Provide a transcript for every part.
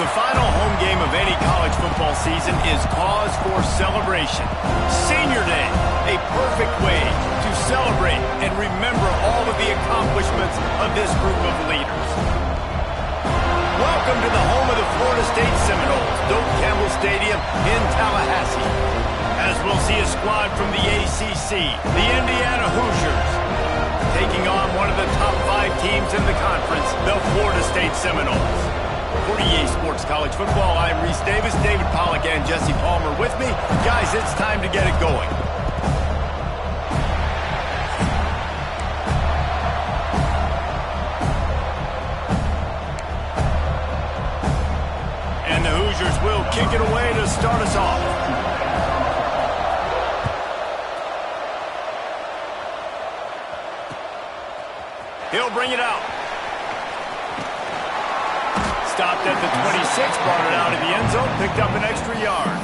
The final home game of any college football season is cause for celebration. Senior Day, a perfect way to celebrate and remember all of the accomplishments of this group of leaders. Welcome to the home of the Florida State Seminoles, Doak Campbell Stadium in Tallahassee. As we'll see a squad from the ACC, the Indiana Hoosiers, taking on one of the top 5 teams in the conference, the Florida State Seminoles. For EA Sports College Football, I'm Reese Davis, David Pollack, and Jesse Palmer with me. Guys, it's time to get it going. And the Hoosiers will kick it away to start us off. He'll bring it out. Stopped at the 26, brought it out of the end zone, picked up an extra yard.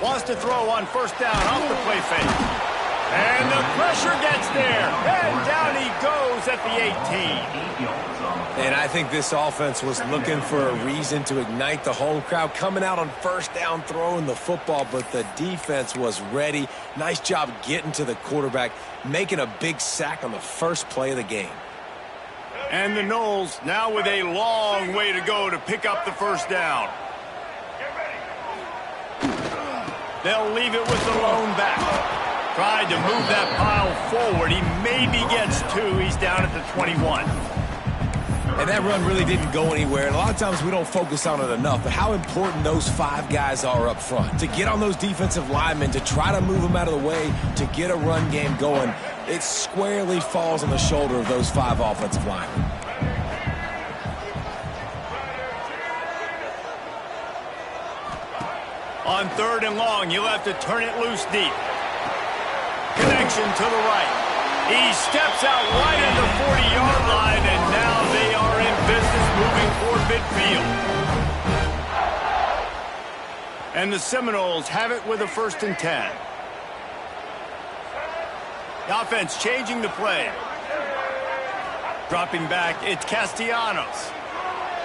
Wants to throw on first down off the play fake. And the pressure gets there. And down he goes at the 18. And I think this offense was looking for a reason to ignite the home crowd, coming out on first down, throwing the football, but the defense was ready. Nice job getting to the quarterback, making a big sack on the first play of the game. And the Noles now with a long way to go to pick up the first down. They'll leave it with the lone back. Tried to move that pile forward. He maybe gets 2. He's down at the 21. And that run really didn't go anywhere. And a lot of times we don't focus on it enough, but how important those 5 guys are up front. To get on those defensive linemen, to try to move them out of the way, to get a run game going, it squarely falls on the shoulder of those 5 offensive linemen. On 3rd and long, you'll have to turn it loose deep. Connection to the right. He steps out right at the 40-yard line, and now they are in business moving toward midfield. And the Seminoles have it with a 1st and 10. The offense changing the play. Dropping back, it's Castellanos.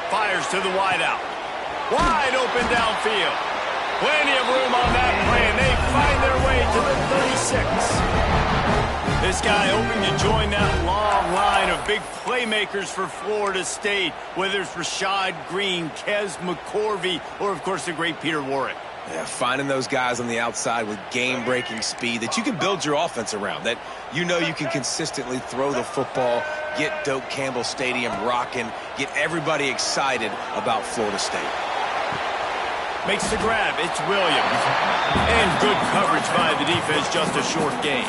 Fires to the wideout. Wide open downfield. Plenty of room on that play, and they find their way to the 36. This guy hoping to join that long line of big playmakers for Florida State, whether it's Rashad Green, Kez McCorvey, or, of course, the great Peter Warrick. Yeah, finding those guys on the outside with game-breaking speed that you can build your offense around, that you know you can consistently throw the football, get Doak Campbell Stadium rocking, get everybody excited about Florida State. Makes the grab. It's Williams. And good coverage by the defense, just a short gain.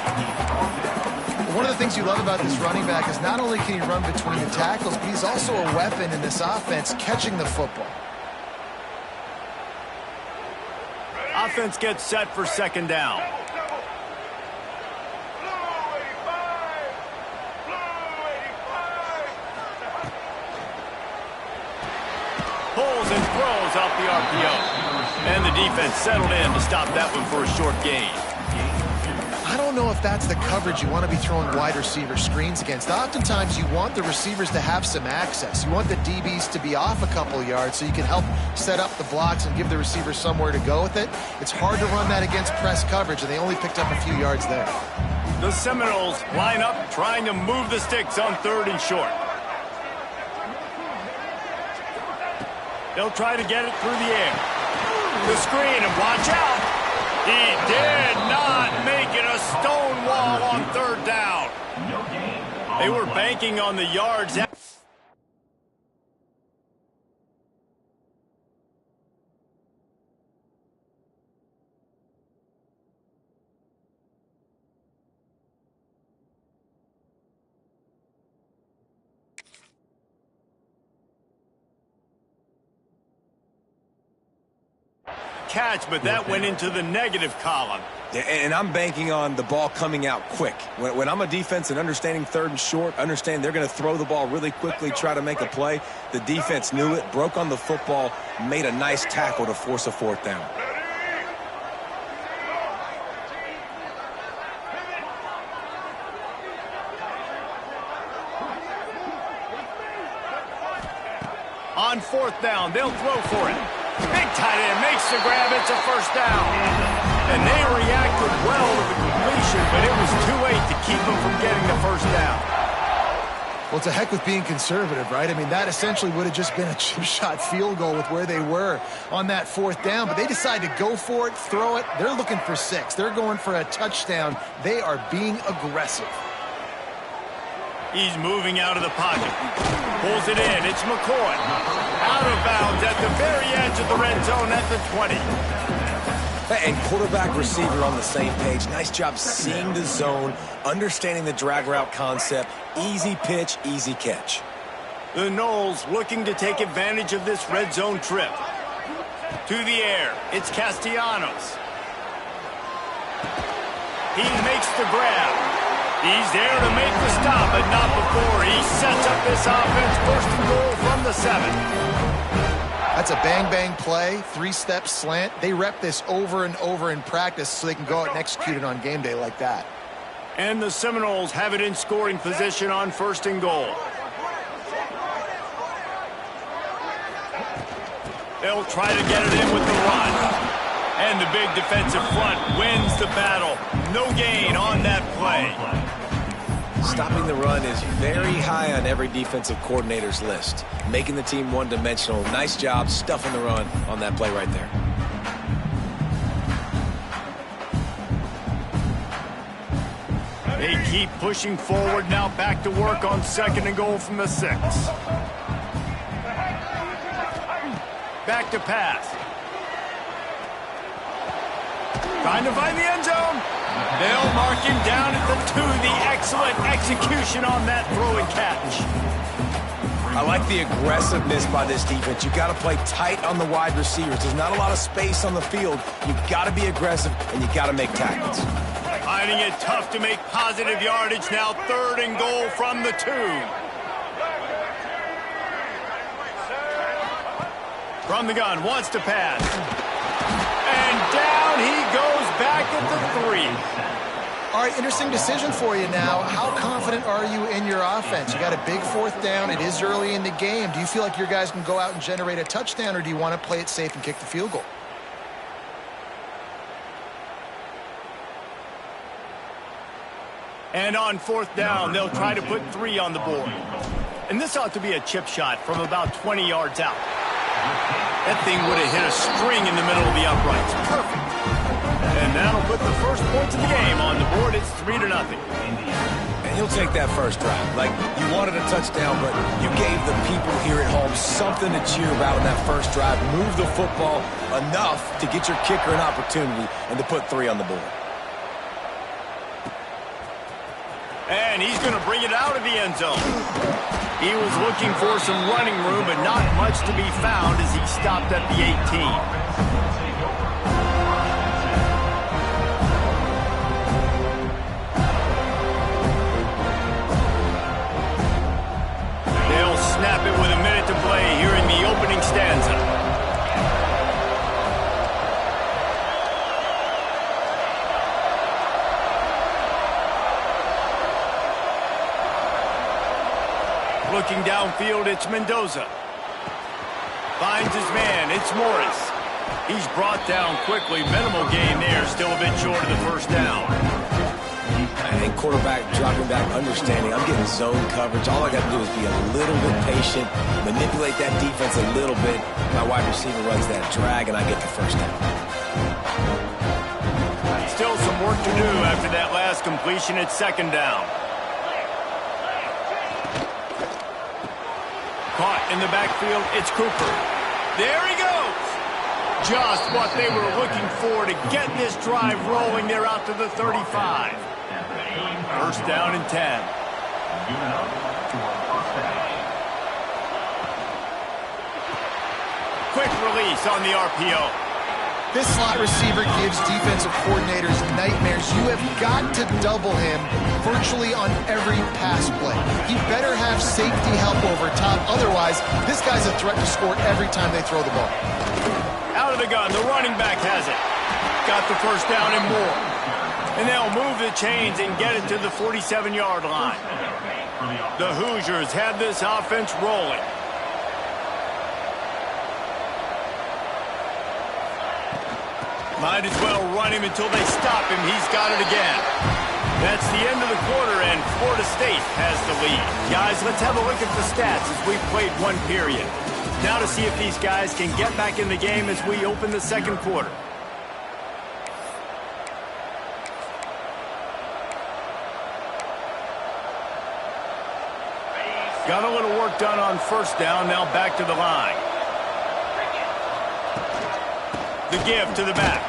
One of the things you love about this running back is not only can he run between the tackles, but he's also a weapon in this offense, catching the football. Offense gets set for 2nd down. Pulls and throws off the RPO. And the defense settled in to stop that one for a short gain. I don't know if that's the coverage you want to be throwing wide receiver screens against. Oftentimes, you want the receivers to have some access. You want the DBs to be off a couple yards so you can help set up the blocks and give the receivers somewhere to go with it. It's hard to run that against press coverage, and they only picked up a few yards there. The Seminoles line up, trying to move the sticks on 3rd and short. They'll try to get it through the air. The screen, and watch out. He did not make it a stone wall on 3rd down. They were banking on the yards. catch, but that went into the negative column. And I'm banking on the ball coming out quick. When I'm a defense and understanding third and short, understand they're going to throw the ball really quickly, try to make a play. The defense knew it, broke on the football, made a nice tackle to force a fourth down. On fourth down, they'll throw for it. Big tight end makes the grab. It's a first down. And they reacted well to the completion, but it was too late to keep them from getting the first down. Well, it's a heck with being conservative, right? I mean, that essentially would have just been a chip shot field goal with where they were on that fourth down. But they decided to go for it, throw it. They're looking for 6. They're going for a touchdown. They are being aggressive. He's moving out of the pocket. Pulls it in. It's McCoy. Out of bounds at the very edge of the red zone at the 20. And quarterback receiver on the same page. Nice job seeing the zone, understanding the drag route concept. Easy pitch, easy catch. The Knowles looking to take advantage of this red zone trip. To the air. It's Castellanos. He makes the grab. He's there to make the stop, but not before. He sets up this offense first and goal from the 7. That's a bang-bang play, 3-step slant. They rep this over and over in practice so they can go out and execute it on game day like that. And the Seminoles have it in scoring position on first and goal. They'll try to get it in with the run. And the big defensive front wins the battle. No gain on that play. Stopping the run is very high on every defensive coordinator's list. Making the team one-dimensional. Nice job stuffing the run on that play right there. They keep pushing forward now, back to work on second and goal from the 6. Back to pass. Trying to find the end zone. They'll mark him down at the 2. The excellent execution on that throw and catch. I like the aggressiveness by this defense. You got to play tight on the wide receivers. There's not a lot of space on the field. You got to be aggressive, and you got to make tackles. Finding it tough to make positive yardage now. Third and goal from the 2. From the gun, wants to pass. And down he goes back at the 3. All right, interesting decision for you now. How confident are you in your offense? You got a big fourth down. It is early in the game. Do you feel like your guys can go out and generate a touchdown, or do you want to play it safe and kick the field goal? And on fourth down, they'll try to put 3 on the board. And this ought to be a chip shot from about 20 yards out. That thing would have hit a string in the middle of the uprights. Perfect. And that'll put the first points of the game on the board. It's 3-0. And you'll take that first drive. Like, you wanted a touchdown, but you gave the people here at home something to cheer about in that first drive. Move the football enough to get your kicker an opportunity and to put 3 on the board. And he's going to bring it out of the end zone. He was looking for some running room, but not much to be found as he stopped at the 18. They'll snap it with a minute to play here in the opening stanza. Looking downfield, it's Mendoza. Finds his man, it's Morris. He's brought down quickly. Minimal gain there, still a bit short of the first down. And quarterback dropping back, understanding I'm getting zone coverage. All I got to do is be a little bit patient, manipulate that defense a little bit. My wide receiver runs that drag, and I get the first down. Still some work to do after that last completion. It's second down. Caught in the backfield, it's Cooper. There he goes. Just what they were looking for to get this drive rolling. They're out to the 35. First down and 10. Quick release on the RPO. This slot receiver gives defensive coordinators nightmares. You have got to double him virtually on every pass play. He better have safety help over top. Otherwise, this guy's a threat to score every time they throw the ball. Out of the gun, the running back has it. Got the first down and more. And they'll move the chains and get it to the 47-yard line. The Hoosiers have this offense rolling. Might as well run him until they stop him. He's got it again. That's the end of the quarter, and Florida State has the lead. Guys, let's have a look at the stats as we've played one period. Now to see if these guys can get back in the game as we open the second quarter. Got a little work done on first down, now back to the line. The give to the back.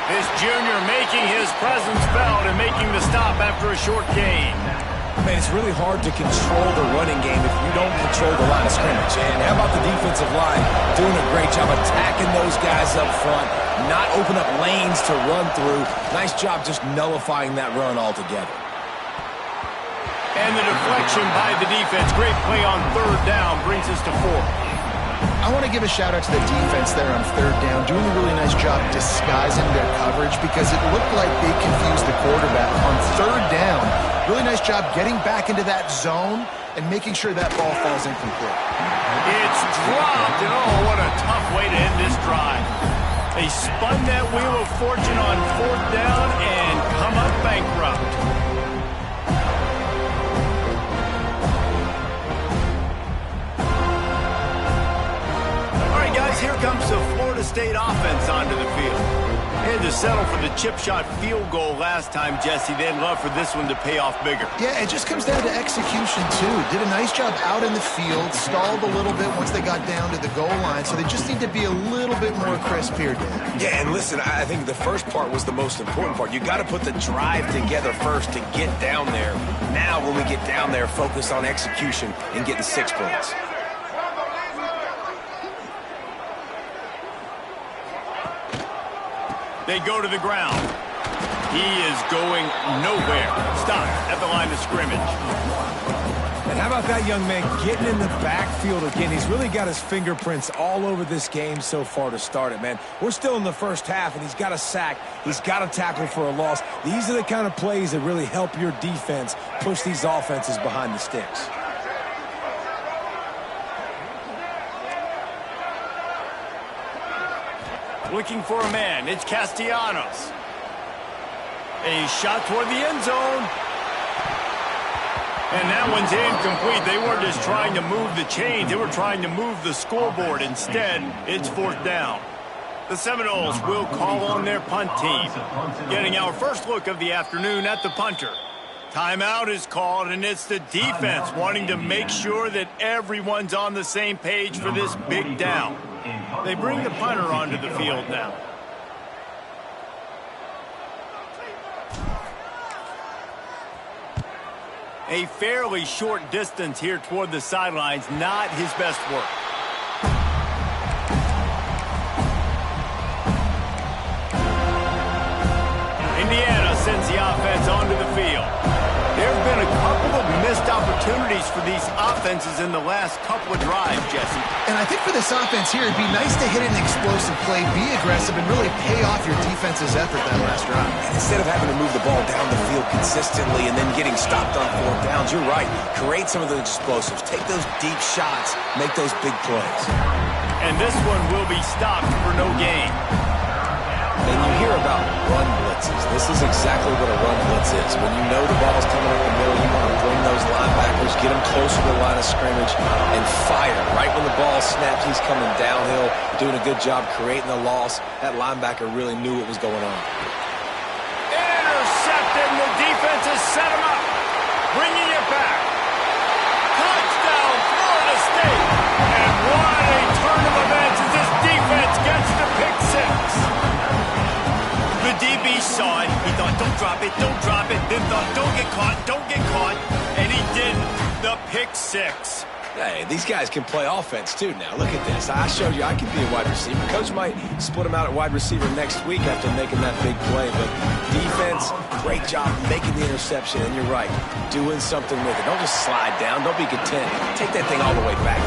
This junior making his presence felt and making the stop after a short gain. Man, it's really hard to control the running game if you don't control the line of scrimmage. And how about the defensive line doing a great job attacking those guys up front, not open up lanes to run through. Nice job just nullifying that run altogether. And the deflection by the defense. Great play on third down brings us to 4. I want to give a shout-out to the defense there on third down, doing a really nice job disguising their coverage because it looked like they confused the quarterback on third down. Really nice job getting back into that zone and making sure that ball falls incomplete. It's dropped, and oh, what a tough way to end this drive. They spun that wheel of fortune on fourth down and come up bankrupt. Here comes the Florida State offense onto the field. They had to settle for the chip shot field goal last time, Jesse. They'd love for this one to pay off bigger. Yeah, it just comes down to execution, too. Did a nice job out in the field, stalled a little bit once they got down to the goal line, so they just need to be a little bit more crisp here, Dan. Yeah, and listen, I think the first part was the most important part. You got to put the drive together first to get down there. Now, when we get down there, focus on execution and getting 6 points. They go to the ground. He is going nowhere. Stopped at the line of scrimmage. And how about that young man getting in the backfield again? He's really got his fingerprints all over this game so far to start it, man. We're still in the first half, and he's got a sack. He's got a tackle for a loss. These are the kind of plays that really help your defense push these offenses behind the sticks. Looking for a man. It's Castellanos. A shot toward the end zone. And that one's incomplete. They weren't just trying to move the chains. They were trying to move the scoreboard. Instead, it's fourth down. The Seminoles will call on their punt team. Getting our first look of the afternoon at the punter. Timeout is called, and it's the defense wanting to make sure that everyone's on the same page for this big down. They bring the punter onto the field now. A fairly short distance here toward the sidelines, not his best work. Indiana sends the offense onto the field. There have been a couple of missed opportunities for these offenses in the last couple of drives, Jesse. And I think for this offense here, it'd be nice to hit an explosive play, be aggressive, and really pay off your defense's effort that last drive. And instead of having to move the ball down the field consistently and then getting stopped on fourth downs, you're right. Create some of those explosives. Take those deep shots. Make those big plays. And this one will be stopped for no gain. And you hear about run blitzes. This is exactly what a run blitz is. When you know the ball's coming up the middle, you want to bring those linebackers, get them closer to the line of scrimmage, and fire. Right when the ball snaps, he's coming downhill, doing a good job creating the loss. That linebacker really knew what was going on. Intercepted, and the defense has set him up. Bringing it back. Touchdown, Florida State. And what a turn of events as this defense gets to pick 6. The DB saw it. He thought, don't drop it, don't drop it. Then thought, don't get caught, and he didn't. The pick 6. Hey, these guys can play offense too now. Look at this. I showed you I can be a wide receiver. Coach might split him out at wide receiver next week after making that big play. But defense, great job making the interception. And you're right, doing something with it. Don't just slide down. Don't be content. Take that thing all the way back.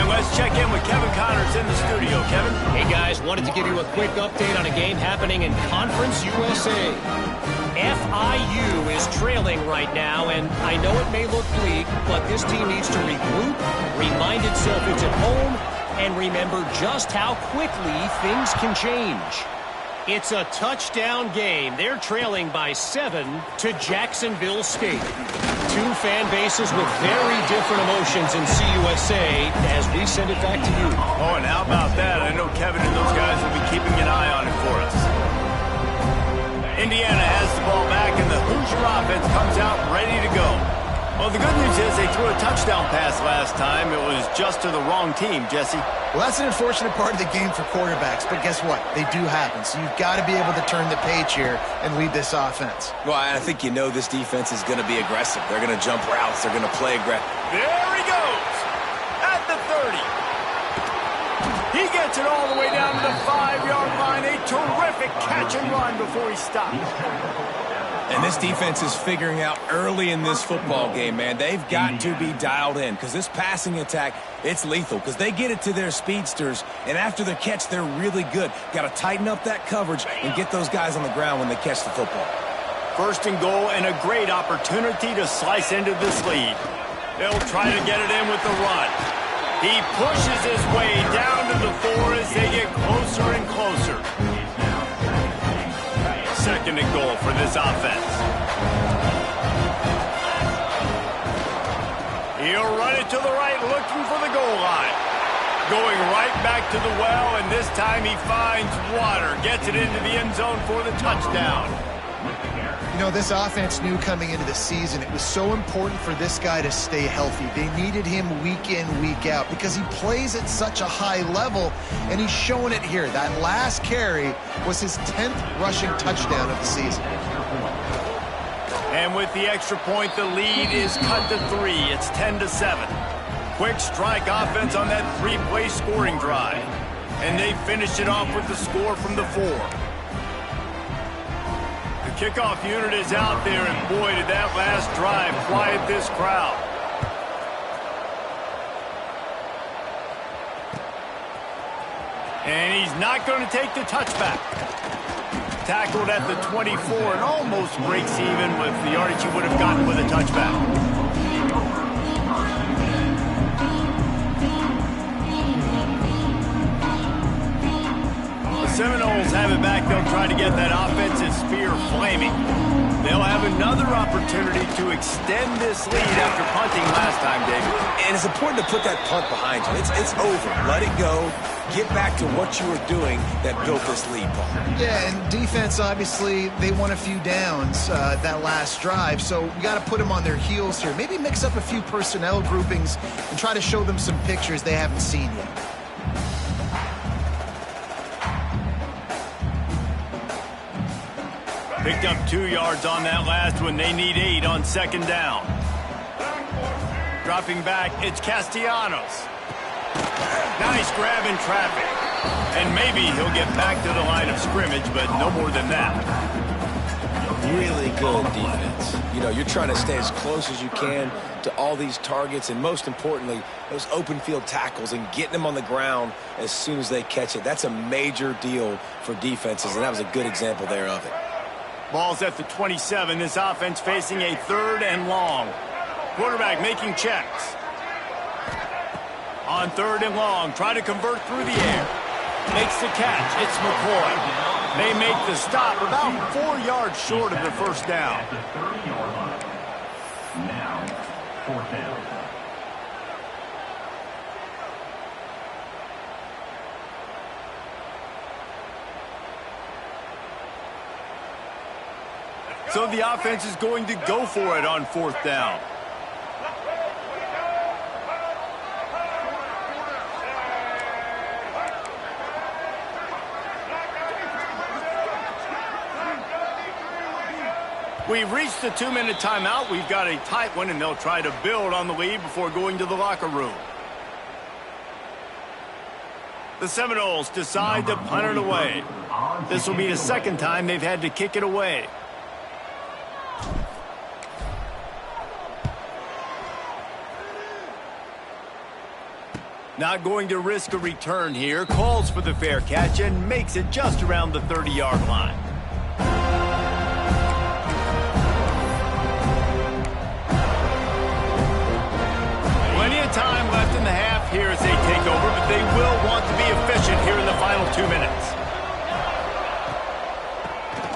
And let's check in with Kevin Connors in the studio. Kevin? Hey, guys. Wanted to give you a quick update on a game happening in Conference USA. FIU is trailing right now, and I know it may look bleak, but this team needs to regroup, remind itself it's at home, and remember just how quickly things can change. It's a touchdown game. They're trailing by 7 to Jacksonville State. Two fan bases with very different emotions in CUSA as we send it back to you. Oh, and how about that? I know Kevin and those guys will be keeping an eye on it for us. Indiana has the ball back, and the Hoosier offense comes out ready to go. Well, the good news is they threw a touchdown pass last time. It was just to the wrong team, Jesse. Well, that's an unfortunate part of the game for quarterbacks, but guess what? They do happen, so you've got to be able to turn the page here and lead this offense. Well, I think you know this defense is going to be aggressive. They're going to jump routes. They're going to play aggressive. There he goes at the 30. He gets it all the way down to the 5-yard line. A terrific catch and run before he stops. And this defense is figuring out early in this football game, man. They've got to be dialed in because this passing attack, it's lethal because they get it to their speedsters, and after the catch, they're really good. Got to tighten up that coverage and get those guys on the ground when they catch the football. First and goal, and a great opportunity to slice into this lead. They'll try to get it in with the run. He pushes his way down to the 4 as they get closer and closer. Second and goal for this offense. He'll run it to the right, looking for the goal line. Going right back to the well, and this time he finds water. Gets it into the end zone for the touchdown. You know, this offense knew coming into the season it was so important for this guy to stay healthy. They needed him week in, week out because he plays at such a high level, and he's showing it here. That last carry was his 10th rushing touchdown of the season. And with the extra point, the lead is cut to 3. It's 10-7. Quick strike offense on that 3-play scoring drive. And they finish it off with the score from the 4. Kickoff unit is out there, and boy, did that last drive quiet this crowd. And he's not going to take the touchback. Tackled at the 24 and almost breaks even with the yardage he would have gotten with a touchback. Seminoles have it back. They'll try to get that offensive spear flaming. They'll have another opportunity to extend this lead after punting last time, David. And it's important to put that punt behind you. It's over. Let it go. Get back to what you were doing that built this lead, Paul. Yeah, and defense, obviously, they won a few downs that last drive, so you got to put them on their heels here. Maybe mix up a few personnel groupings and try to show them some pictures they haven't seen yet. Picked up 2 yards on that last one. They need 8 on second down. Dropping back, it's Castellanos. Nice grab in traffic. And maybe he'll get back to the line of scrimmage, but no more than that. Really good defense. You know, you're trying to stay as close as you can to all these targets, and most importantly, those open field tackles and getting them on the ground as soon as they catch it. That's a major deal for defenses, and that was a good example there of it. Ball's at the 27. This offense facing a 3rd and long. Quarterback making checks. On 3rd and long, try to convert through the air. Makes the catch. It's McCoy. They make the stop about 4 yards short of the first down. Now, 4th down. So the offense is going to go for it on 4th down. We've reached the 2-minute timeout. We've got a tight one, and they'll try to build on the lead before going to the locker room. The Seminoles decide to punt it away. This will be the second time they've had to kick it away. Not going to risk a return here. Calls for the fair catch and makes it just around the 30-yard line. Plenty of time left in the half here as they take over, but they will want to be efficient here in the final 2 minutes.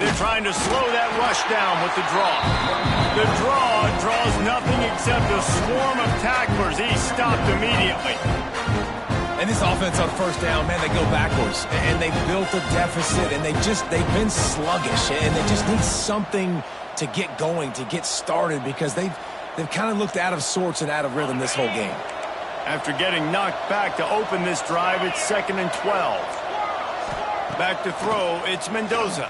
They're trying to slow that rush down with the draw. The draw draws nothing except a swarm of tacklers. He's stopped immediately. And this offense on first down, man, they go backwards. And they built a deficit, and they've been sluggish. And they just need something to get going, to get started, because they've kind of looked out of sorts and out of rhythm this whole game. After getting knocked back to open this drive, it's 2nd and 12. Back to throw, it's Mendoza.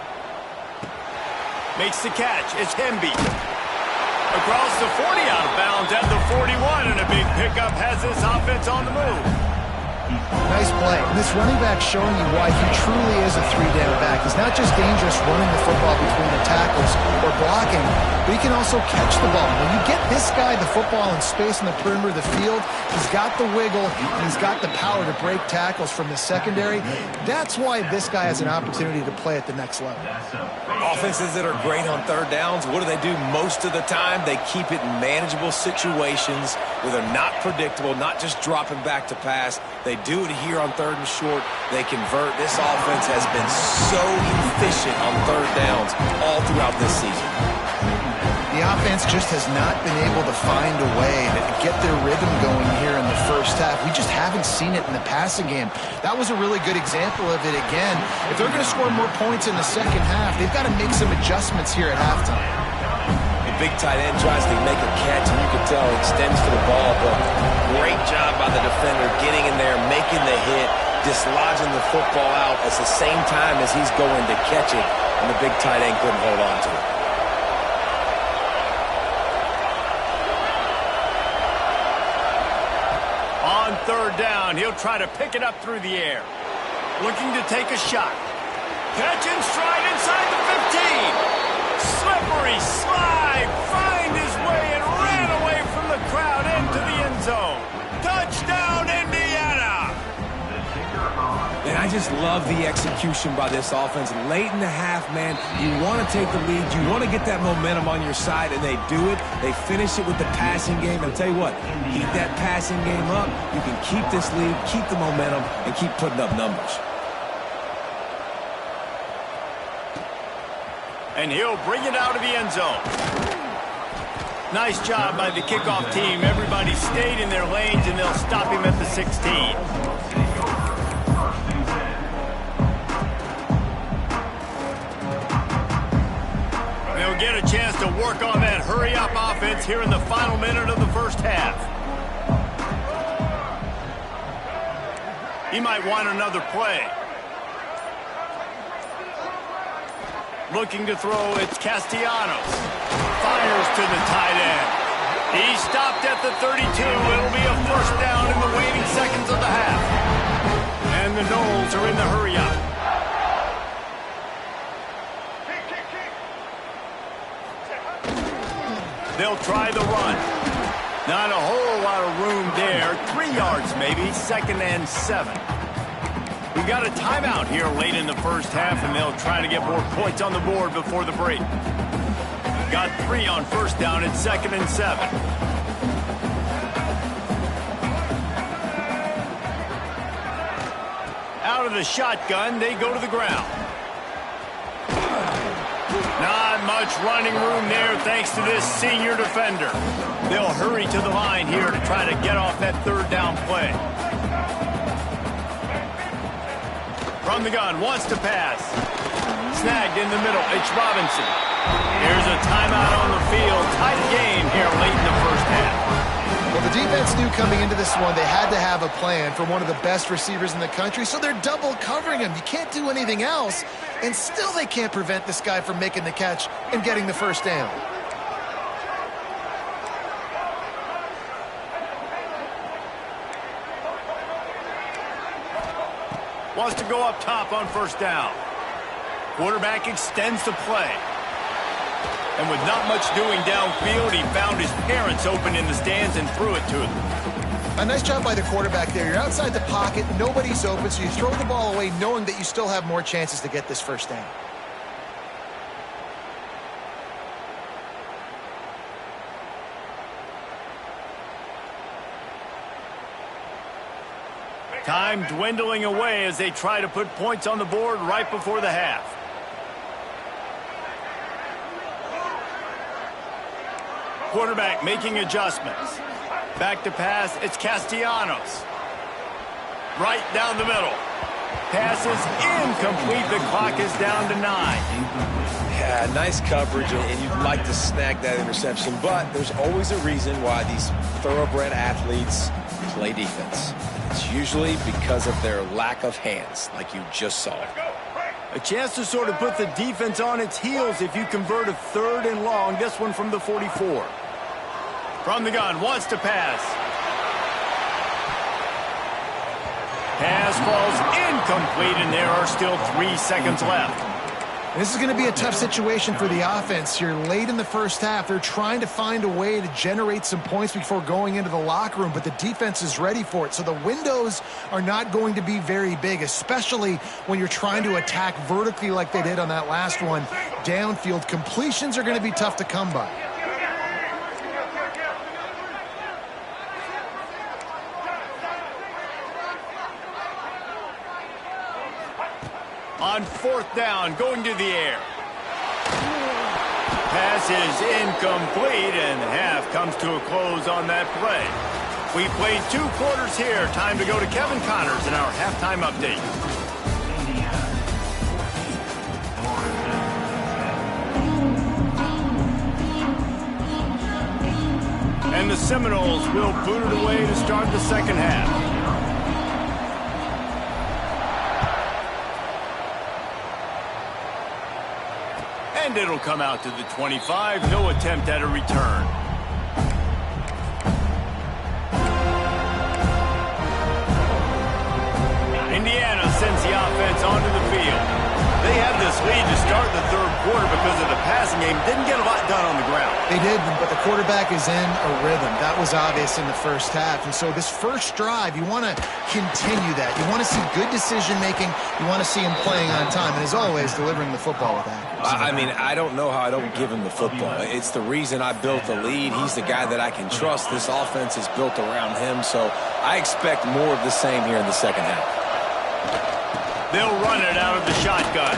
Makes the catch, it's Hemby. Across the 40, out of bounds at the 41, and a big pickup has this offense on the move. Nice play. This running back showing you why he truly is a three-down back. He's not just dangerous running the football between the tackles or blocking, but he can also catch the ball. When you get this guy the football in space in the perimeter of the field, he's got the wiggle, and he's got the power to break tackles from the secondary. That's why this guy has an opportunity to play at the next level. Offenses that are great on third downs, what do most of the time? They keep it in manageable situations where they're not predictable, not just dropping back to pass. They do it here on 3rd and short. They convert. This offense has been so efficient on third downs all throughout this season. The offense just has not been able to find a way to get their rhythm going here in the first half. We just haven't seen it in the passing game. That was a really good example of it again. If they're going to score more points in the second half, they've got to make some adjustments here at halftime. The big tight end tries to make a catch, and you can tell he extends for the ball, but great job by the defender getting in there, making the hit, dislodging the football out at the same time as he's going to catch it, and the big tight end couldn't hold on to it. On 3rd down, he'll try to pick it up through the air. Looking to take a shot. Catch and stride inside the 15. Slippery slide, find his way and ran away from the crowd into the end zone. Touchdown, Indiana! And I just love the execution by this offense. Late in the half, man, you want to take the lead. You want to get that momentum on your side, and they do it. They finish it with the passing game. I'll tell you what, keep that passing game up. You can keep this lead, keep the momentum, and keep putting up numbers. And he'll bring it out of the end zone. Nice job by the kickoff team. Everybody stayed in their lanes, and they'll stop him at the 16. They'll get a chance to work on that hurry-up offense here in the final minute of the first half. He might want another play. Looking to throw, it's Castellanos. Fires to the tight end. He stopped at the 32. It'll be a first down in the waning seconds of the half. And the Noles are in the hurry-up. They'll try the run. Not a whole lot of room there. 3 yards maybe, 2nd and 7. We've got a timeout here late in the first half, and they'll try to get more points on the board before the break. Got 3 on first down. It's 2nd and 7. Out of the shotgun, they go to the ground. Not much running room there thanks to this senior defender. They'll hurry to the line here to try to get off that 3rd down play. From the gun, wants to pass. Snagged in the middle, it's Robinson. Here's a timeout on the field. Tight game here late in the first half. Well, the The defense knew coming into this one they had to have a plan for one of the best receivers in the country, so they're double covering him. You can't do anything else, and still they can't prevent this guy from making the catch and getting the first down. Wants to go up top on first down. Quarterback extends the play. And with not much doing downfield, he found his parents open in the stands and threw it to them. A nice job by the quarterback there. You're outside the pocket, nobody's open, so you throw the ball away knowing that you still have more chances to get this first down. Time dwindling away as they try to put points on the board right before the half. Quarterback making adjustments. Back to pass, it's Castellanos. Right down the middle. Pass is incomplete. The clock is down to 9. Yeah, nice coverage, and you'd like to snag that interception, but there's always a reason why these thoroughbred athletes play defense. It's usually because of their lack of hands, like you just saw. A chance to sort of put the defense on its heels if you convert a 3rd and long. This one from the 44. From the gun, wants to pass. Pass falls incomplete, and there are still 3 seconds left. This is going to be a tough situation for the offense here. Late in the first half, they're trying to find a way to generate some points before going into the locker room, but the defense is ready for it. So the windows are not going to be very big, especially when you're trying to attack vertically like they did on that last one. Downfield completions are going to be tough to come by. On 4th down, going to the air. Pass is incomplete, and half comes to a close on that play. We played 2 quarters here. Time to go to Kevin Connors in our halftime update. And the Seminoles will boot it away to start the second half. And it'll come out to the 25. No attempt at a return. Indiana sends the offense onto the field. They have this lead to start the 3rd quarter because of the passing game. Didn't get a lot done on the ground. They did, but the quarterback is in a rhythm. That was obvious in the first half. And so this first drive, you want to continue that. You want to see good decision-making. You want to see him playing on time. And as always, delivering the football with accuracy. I mean, I don't know how I don't give him the football. It's the reason I built the lead. He's the guy that I can trust. This offense is built around him. So I expect more of the same here in the second half. They'll run it out of the shotgun.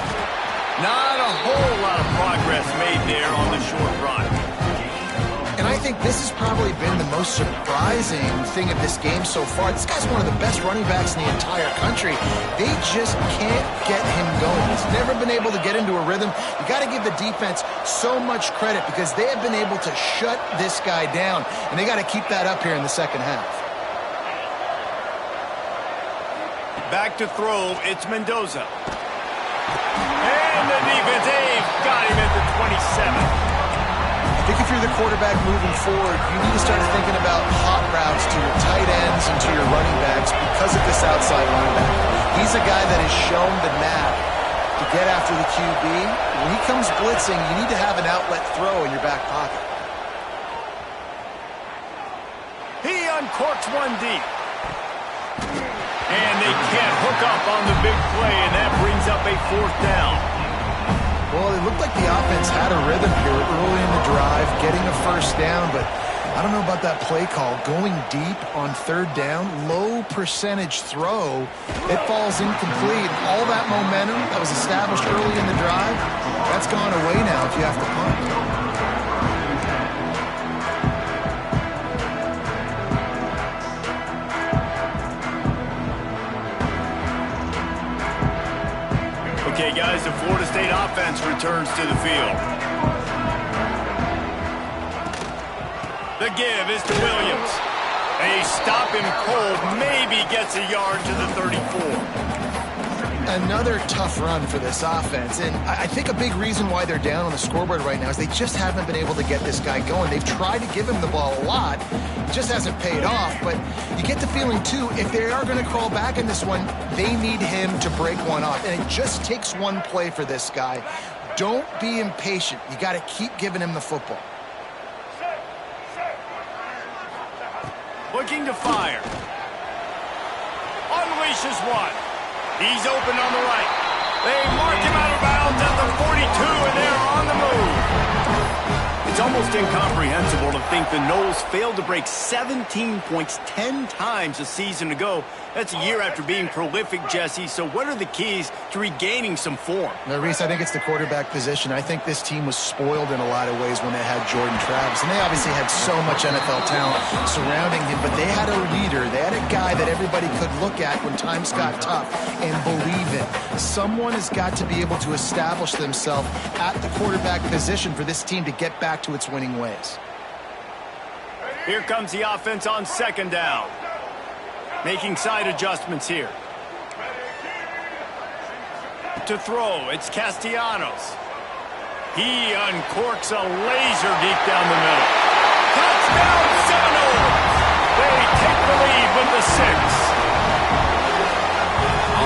Not a whole lot of progress made there on the short run. And I think this has probably been the most surprising thing of this game so far. This guy's one of the best running backs in the entire country. They just can't get him going. He's never been able to get into a rhythm. You got to give the defense so much credit because they have been able to shut this guy down, and they got to keep that up here in the second half. Back to throw, it's Mendoza. And the defense got him at the 27. I think if you're the quarterback moving forward, you need to start thinking about hot routes to your tight ends and to your running backs because of this outside linebacker. He's a guy that has shown the knack to get after the QB. When he comes blitzing, you need to have an outlet throw in your back pocket. He uncorks one deep. And they can't hook up on the big play, and that brings up a 4th down. Well, it looked like the offense had a rhythm here early in the drive, getting a first down, but I don't know about that play call. Going deep on 3rd down, low percentage throw, it falls incomplete. All that momentum that was established early in the drive, that's gone away now if you have to punt. Okay, guys, the Florida State offense returns to the field. The give is to Williams. They stop him cold, maybe gets a yard to the 34. Another tough run for this offense, and I think a big reason why they're down on the scoreboard right now is they just haven't been able to get this guy going. They've tried to give him the ball a lot. It just hasn't paid off, but you get the feeling, too, if they are going to crawl back in this one, they need him to break one off, and it just takes one play for this guy. Don't be impatient. You got to keep giving him the football. Looking to fire. Unleashes one. He's open on the right. They mark him out of bounds at the 42, and they're on the move. It's almost incomprehensible to think the Noles failed to break 17 points 10 times a season ago. That's a year after being prolific, Jesse. So what are the keys to regaining some form? Now, Reese, I think it's the quarterback position. I think this team was spoiled in a lot of ways when they had Jordan Travis. And they obviously had so much NFL talent surrounding him, but they had a leader. They had a guy that everybody could look at when times got tough and believe in. Someone has got to be able to establish themselves at the quarterback position for this team to get back to its winning ways. Here comes the offense on second down. Making side adjustments here. To throw, it's Castellanos. He uncorks a laser deep down the middle. Touchdown Seminoles! They take the lead with the 6.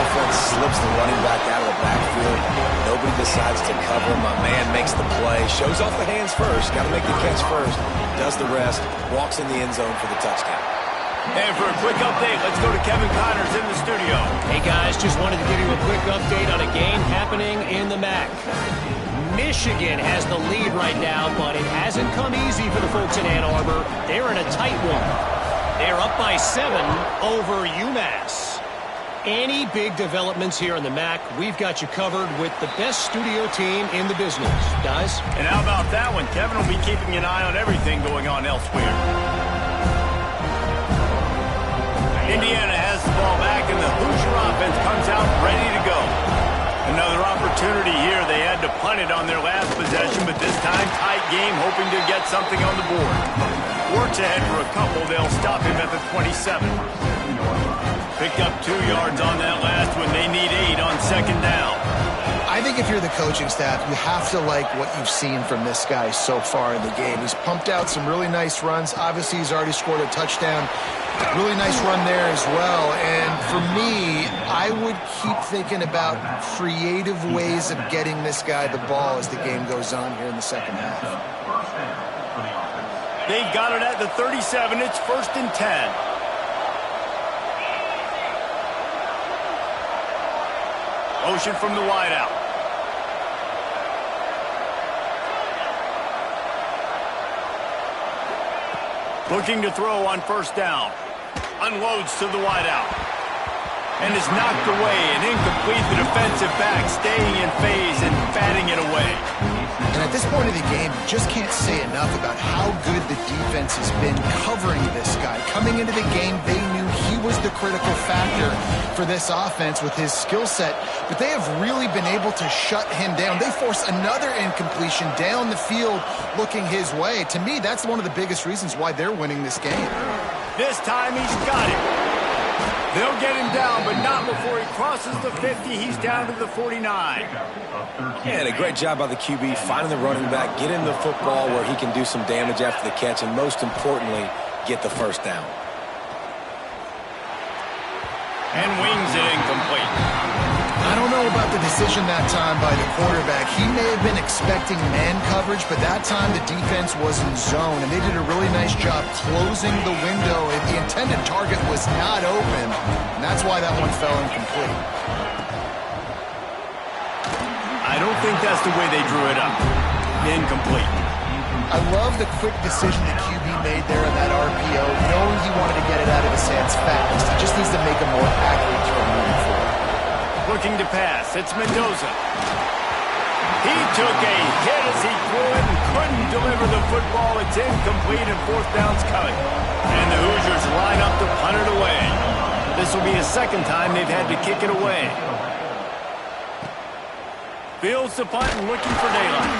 Offense slips the running back out of the backfield. Nobody decides to cover him. My man makes the play. Shows off the hands first. Got to make the catch first. Does the rest. Walks in the end zone for the touchdown. And for a quick update, let's go to Kevin Connors in the studio. Hey guys, just wanted to give you a quick update on a game happening in the MAC. Michigan has the lead right now, but it hasn't come easy for the folks in Ann Arbor. They're in a tight one. They're up by 7 over UMass. Any big developments here in the MAC, we've got you covered with the best studio team in the business. Guys? And how about that one? Kevin will be keeping an eye on everything going on elsewhere. Indiana has the ball back, and the Hoosier offense comes out ready to go. Another opportunity here. They had to punt it on their last possession, but this time tight game, hoping to get something on the board. Works ahead for a couple. They'll stop him at the 27. Picked up 2 yards on that last one. They need 8 on second down. I think if you're the coaching staff, you have to like what you've seen from this guy so far in the game. He's pumped out some really nice runs. Obviously, he's already scored a touchdown. Really nice run there as well. And for me, I would keep thinking about creative ways of getting this guy the ball as the game goes on here in the second half. They've got it at the 37. It's 1st and 10. Motion from the wideout. Looking to throw on 1st down. Unloads to the wideout. And is knocked away and incomplete. The defensive back staying in phase and batting it away. And at this point of the game, you just can't say enough about how good the defense has been covering this guy. Coming into the game, they knew he was the critical factor for this offense with his skill set, but they have really been able to shut him down. They force another incompletion down the field looking his way. To me, that's one of the biggest reasons why they're winning this game. This time he's got him. They'll get him down, but not before he crosses the 50. He's down to the 49. Yeah, and a great job by the QB finding the running back, get him the football where he can do some damage after the catch, and most importantly, get the 1st down. And wings it incomplete. I don't know about the decision that time by the quarterback. He may have been expecting man coverage, but that time the defense was in zone, and they did a really nice job closing the window. The intended target was not open, and that's why that one fell incomplete. I don't think that's the way they drew it up. Incomplete. I love the quick decision the QB made there on that RPO, knowing he wanted to get it out of his hands fast. He just needs to make a more accurate throw moving forward. Looking to pass. It's Mendoza. He took a hit as he threw it and couldn't deliver the football. It's incomplete and 4th down's coming. And the Hoosiers line up to punt it away. This will be a 2nd time they've had to kick it away. Fields the punt and looking for daylight.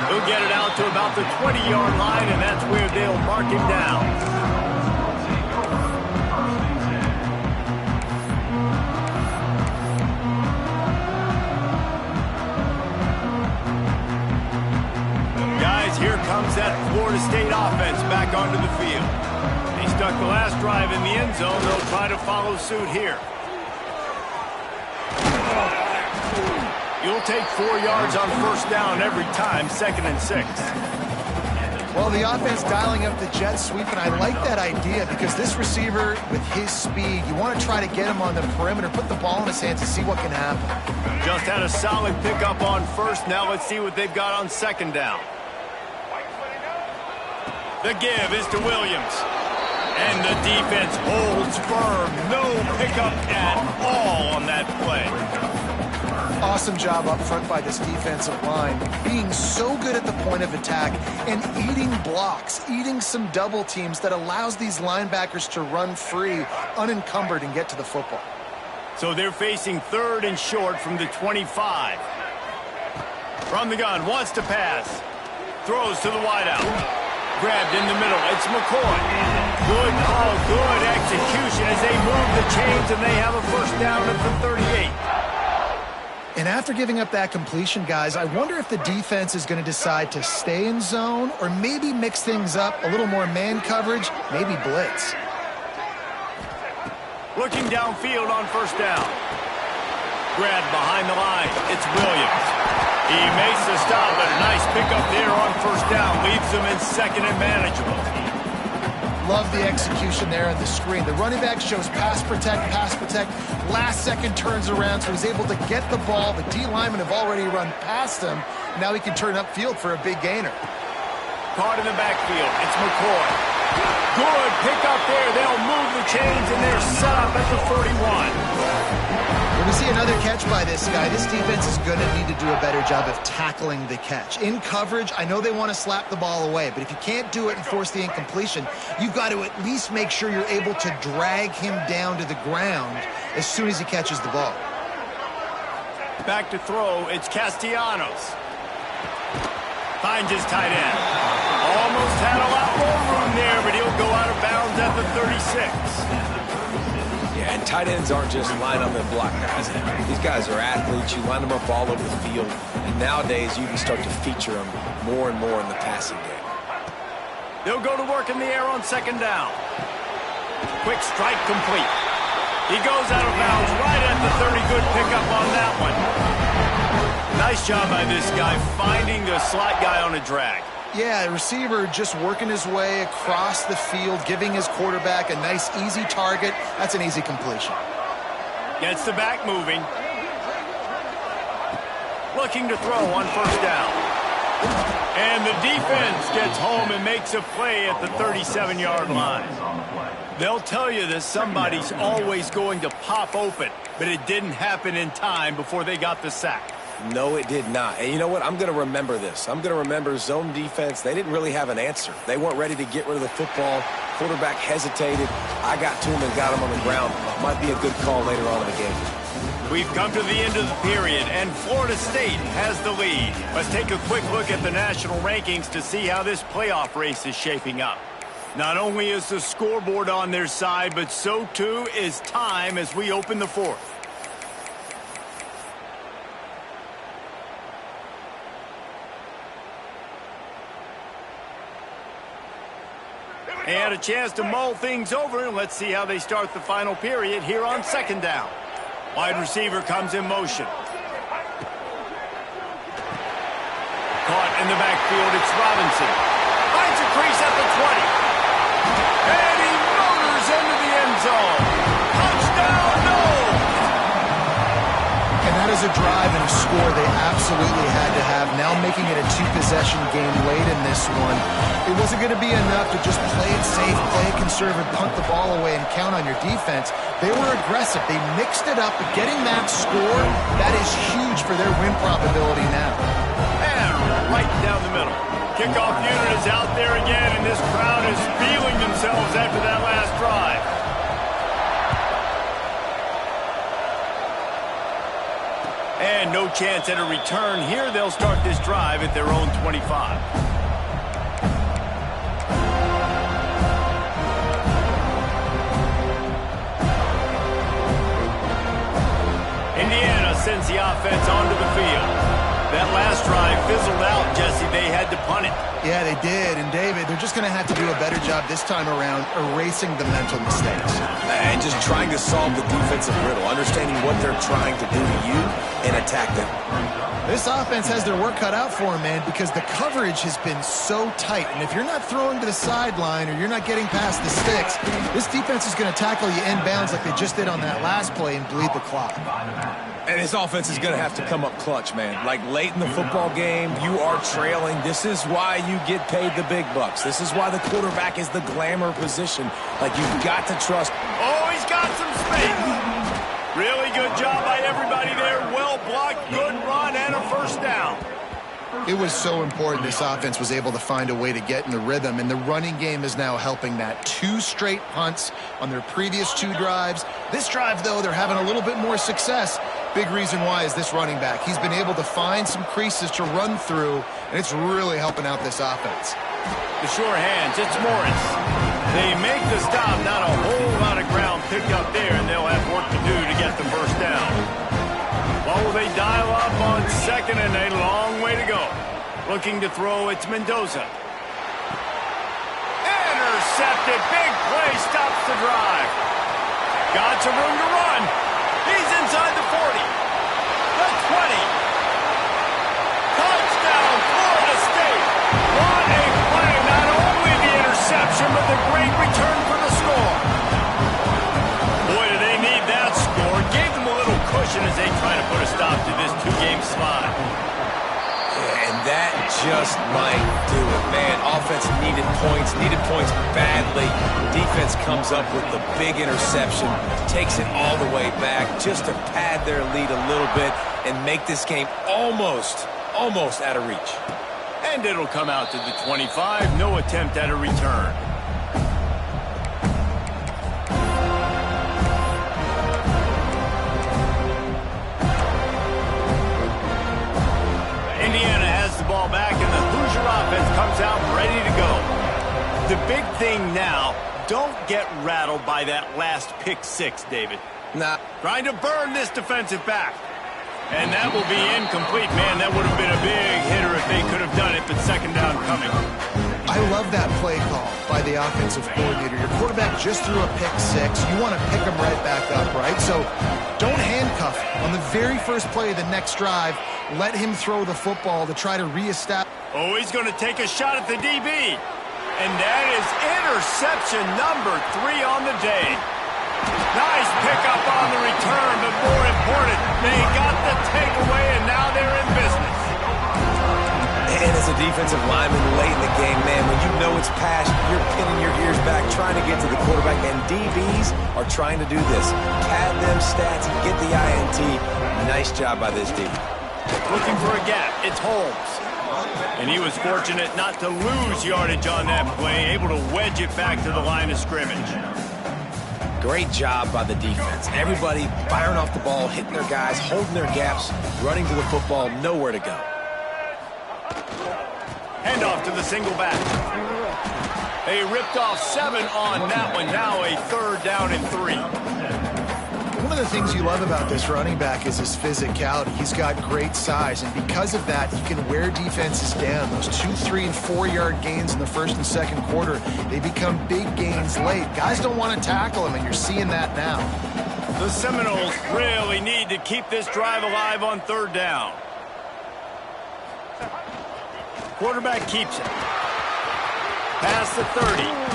He'll get it out to about the 20-yard line, and that's where they'll mark him down. here comes that Florida State offense back onto the field. They stuck the last drive in the end zone. They'll try to follow suit here. You'll take 4 yards on first down every time, 2nd and 6. Well, the offense dialing up the jet sweep, and I like that idea because this receiver, with his speed, you want to try to get him on the perimeter, put the ball in his hands and see what can happen. Just had a solid pickup on first. Now let's see what they've got on 2nd down. The give is to Williams. And the defense holds firm. No pickup at all on that play. Awesome job up front by this defensive line, being so good at the point of attack and eating blocks, eating some double teams that allows these linebackers to run free, unencumbered, and get to the football. So they're facing 3rd and short from the 25. From the gun, wants to pass. Throws to the wideout. Grabbed in the middle. It's McCoy. Good call, good execution as they move the chains, and they have a first down at the 38. And after giving up that completion, guys, I wonder if the defense is going to decide to stay in zone or maybe mix things up, a little more man coverage, maybe blitz. Looking downfield on first down. Grabbed behind the line. It's Williams. He makes the stop, but a nice pickup there on first down. Leaves him in 2nd and manageable. Love the execution there on the screen. The running back shows pass protect, last second turns around, so he's able to get the ball. The D linemen have already run past him. Now he can turn upfield for a big gainer. Caught in the backfield. It's McCoy. Good pickup there. They'll move the chains, and they're set up at the 41. When we see another catch by this guy, this defense is going to need to do a better job of tackling the catch. In coverage, I know they want to slap the ball away, but if you can't do it and force the incompletion, you've got to at least make sure you're able to drag him down to the ground as soon as he catches the ball. Back to throw, it's Castellanos. Finds his tight end. Almost had a lot more room there, but he'll go out of bounds at the 36. Yeah, and tight ends aren't just line up and block guys. These guys are athletes. You line them up all over the field. And nowadays, you can start to feature them more and more in the passing game. They'll go to work in the air on 2nd down. Quick strike complete. He goes out of bounds right at the 30. Good pickup on that one. Nice job by this guy finding the slot guy on a drag. Yeah, the receiver just working his way across the field, giving his quarterback a nice, easy target. That's an easy completion. Gets the back moving. Looking to throw on first down. And the defense gets home and makes a play at the 37-yard line. They'll tell you that somebody's always going to pop open, but it didn't happen in time before they got the sack. No, it did not. And you know what? I'm going to remember this. I'm going to remember zone defense. They didn't really have an answer. They weren't ready to get rid of the football. Quarterback hesitated. I got to him and got him on the ground. Might be a good call later on in the game. We've come to the end of the period, and Florida State has the lead. Let's take a quick look at the national rankings to see how this playoff race is shaping up. Not only is the scoreboard on their side, but so too is time as we open the fourth. And a chance to mull things over, and let's see how they start the final period here on 2nd down. Wide receiver comes in motion. Caught in the backfield, it's Robinson. Finds a crease at the 20. And he motors into the end zone. Touchdown, no! And that is a drive and a score they absolutely had to have. Now making it a 2-possession game late in this one. It wasn't going to be enough to just play it safe, play it conservative, punt the ball away, and count on your defense. They were aggressive. They mixed it up. But getting that score, that is huge for their win probability now. And right down the middle. Kickoff unit is out there again, and this crowd is feeling themselves after that last drive. And no chance at a return here. They'll start this drive at their own 25. Indiana sends the offense onto the field. That last drive fizzled out, Jesse. They had to punt it. Yeah, they did. And, David, they're just going to have to do a better job this time around erasing the mental mistakes. And just trying to solve the defensive riddle, understanding what they're trying to do to you and attack them. This offense has their work cut out for them, man, because the coverage has been so tight. And if you're not throwing to the sideline or you're not getting past the sticks, this defense is going to tackle you inbounds like they just did on that last play and bleed the clock. And this offense is going to have to come up clutch, man. Like late in the football game, you are trailing. This is why you get paid the big bucks. This is why the quarterback is the glamour position. Like, you've got to trust. Oh, he's got some space. Really good job by everybody there. Well blocked, good run, and a first down. It was so important this offense was able to find a way to get in the rhythm, and the running game is now helping that. 2 straight punts on their previous 2 drives. This drive, though, they're having a little bit more success. Big reason why is this running back. He's been able to find some creases to run through, and it's really helping out this offense. The sure hands, it's Morris. They make the stop, not a whole lot of ground picked up there, and they'll have work to do to get the first down. What will they dial up on second, and a long way to go? Looking to throw, it's Mendoza. Intercepted, big play, stops the drive. Got some room to run. He's inside the 40, the 20. Touchdown, Florida State. What a play, not only the interception, but the great return for the score. Boy, do they need that score. Gave them a little cushion as they try to put a stop to this 2-game slide. And that just might do it, man. Offense needed points badly. Defense comes up with the big interception, takes it all the way back just to pad their lead a little bit and make this game almost out of reach. And it'll come out to the 25. No attempt at a return. Indiana has the ball back, and the Hoosier offense comes out ready to go. The big thing now, don't get rattled by that last pick 6, David. Nah. Trying to burn this defensive back. And that will be incomplete. Man, that would have been a big hitter if they could have done it, but second down coming. I love that play call by the offensive coordinator. Your quarterback just threw a pick 6. You want to pick him right back up, right? So don't handcuff him. On the very first play of the next drive, let him throw the football to try to reestablish. Oh, he's going to take a shot at the DB. And that is interception number 3 on the day. Nice pickup on the return, but more important, they got the takeaway, and now they're in business. And as a defensive lineman late in the game, man, when you know it's past, you're pinning your ears back, trying to get to the quarterback, and DBs are trying to do this. Pad them stats, get the INT. Nice job by this D. Looking for a gap, it's Holmes. And he was fortunate not to lose yardage on that play, able to wedge it back to the line of scrimmage. Great job by the defense. Everybody firing off the ball, hitting their guys, holding their gaps, running to the football, nowhere to go. Handoff to the single back. They ripped off 7 on that one. Now a 3rd down and 3. One of the things you love about this running back is his physicality. He's got great size, and because of that, he can wear defenses down. Those 2, 3, and 4-yard gains in the first and second quarter, they become big gains late. Guys don't want to tackle him, and you're seeing that now. The Seminoles really need to keep this drive alive on 3rd down. Quarterback keeps it. Past the 30.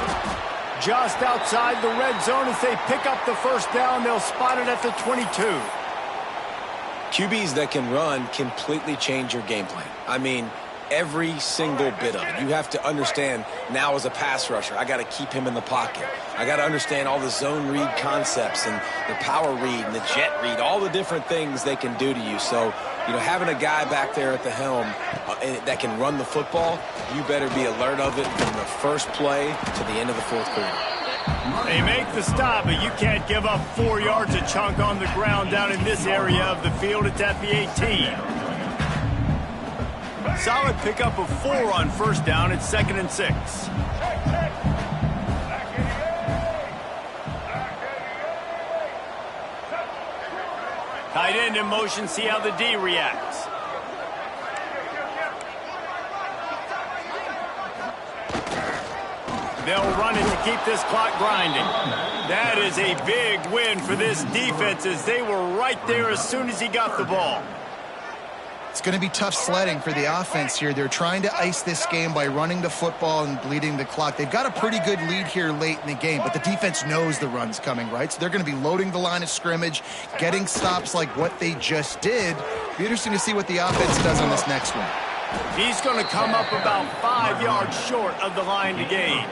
Just outside the red zone as they pick up the first down. They'll spot it at the 22. QBs that can run completely change your game plan. I mean, every single bit of it. You have to understand now as a pass rusher, I got to keep him in the pocket. I got to understand all the zone read concepts and the power read and the jet read, all the different things they can do to you. So, you know, having a guy back there at the helm that can run the football, you better be alert of it from the first play to the end of the 4th quarter. They make the stop, but you can't give up 4 yards a chunk on the ground down in this area of the field. It's at the 18. Solid pickup of 4 on first down. It's 2nd and 6. Tight end in motion. See how the D reacts. They'll run it to keep this clock grinding. That is a big win for this defense as they were right there as soon as he got the ball. It's going to be tough sledding for the offense here. They're trying to ice this game by running the football and bleeding the clock. They've got a pretty good lead here late in the game, but the defense knows the run's coming, right? So they're going to be loading the line of scrimmage, getting stops like what they just did. Be interesting to see what the offense does on this next one. He's going to come up about 5 yards short of the line to gain.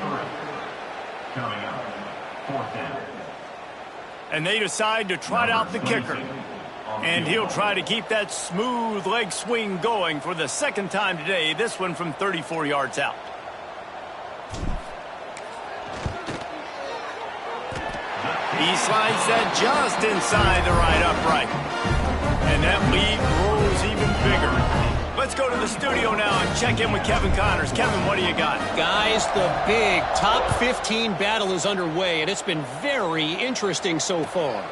Coming up, 4th down. And they decide to trot out the kicker. And he'll try to keep that smooth leg swing going for the second time today, this one from 34 yards out. He slides that just inside the right upright. And that lead grows even bigger. Let's go to the studio now and check in with Kevin Connors. Kevin, what do you got? Guys, the big top 15 battle is underway, and it's been very interesting so far.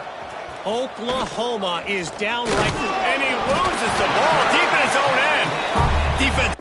Oklahoma is down right, and he loses the ball deep in his own end. Defense